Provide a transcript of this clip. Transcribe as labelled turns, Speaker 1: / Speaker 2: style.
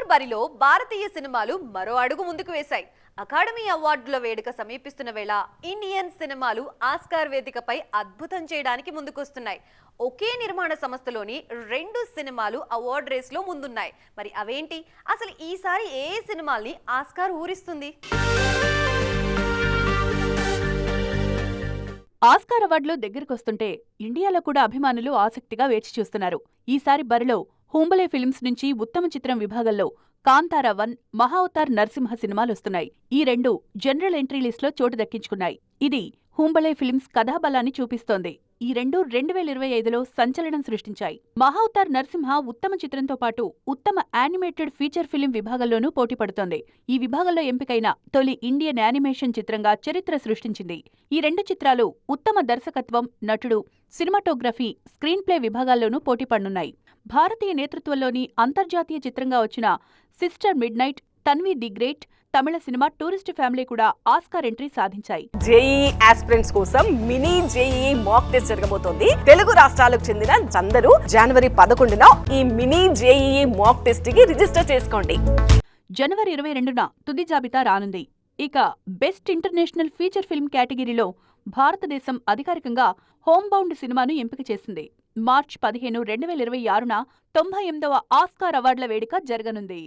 Speaker 1: బరిలో భారతీయ సినిమాలు మరో అడుగు ముందుకు వేశాయి. అకాడమీ అవార్డుల వేడుక సమీపిస్తున్న వేళ ఇండియన్ సినిమాలు ఆస్కార్ వేదికపై అద్భుతం చేయడానికి ముందుకొస్తున్నాయి. ఒకే నిర్మాణ సంస్థలోని రెండు సినిమాలు అవార్డు రేస్లో ముందున్నాయి. మరి అవేంటి? అసలు ఈసారి ఏ సినిమాల్ని ఆస్కార్ ఊరిస్తుంది?
Speaker 2: ఆస్కార్ అవార్డులు దగ్గరకొస్తుంటే ఇండియాలో కూడా అభిమానులు ఆసక్తిగా వేచి చూస్తున్నారు. ఈసారి బరిలో హూంబలే ఫిల్మ్స్ నుంచి ఉత్తమ చిత్రం విభాగంలో కాంతారా 1, మహావతార్ నరసింహ సినిమాలొస్తున్నాయి. ఈ రెండు జనరల్ ఎంట్రీ లిస్టులో చోటు దక్కించుకున్నాయి. ఇది హూంబలే ఫిల్మ్స్ కథాబలాన్ని చూపిస్తోంది. ఈ రెండు 2025లో సంచలనం సృష్టించాయి. మహావతార్ నరసింహ ఉత్తమ చిత్రంతో పాటు ఉత్తమ యానిమేటెడ్ ఫీచర్ ఫిల్మ్ విభాగంలోనూ పోటీపడుతోంది. ఈ విభాగంలో ఎంపికైన తొలి ఇండియన్ యానిమేషన్ చిత్రంగా చరిత్ర సృష్టించింది. ఈ రెండు చిత్రాలు ఉత్తమ దర్శకత్వం, నటుడు, సినిమాటోగ్రఫీ, స్క్రీన్ ప్లే విభాగాల్లోనూ పోటీపడనున్నాయి. భారతీయ నేతృత్వంలోని అంతర్జాతీయ చిత్రంగా వచ్చిన sister mid night, Tanvi the great Tamil cinema tourist family కూడా ఆస్కార్ ఎంట్రీ సాధించాయి.
Speaker 3: జేఈఈ ఆస్పిరెంట్స్ కోసం మినీ జేఈఈ మాక్ టెస్ట్ జరగబోతోంది. తెలుగు రాష్ట్రాలకు చెందిన అందరూ జనవరి 11న ఈ మినీ జేఈఈ మాక్ టెస్ట్ కి రిజిస్టర్ చేసుకోండి.
Speaker 2: జనవరి 22న తుది జాబితా రానుంది. ఇక బెస్ట్ ఇంటర్నేషనల్ ఫీచర్ ఫిల్మ్ కేటగిరీలో భారతదేశం అధికారికంగా హోమ్ బౌండ్ సినిమాను ఎంపిక చేసింది. మార్చి 15, 2026న 98వ ఆస్కార్ అవార్డుల వేడుక జరగనుంది.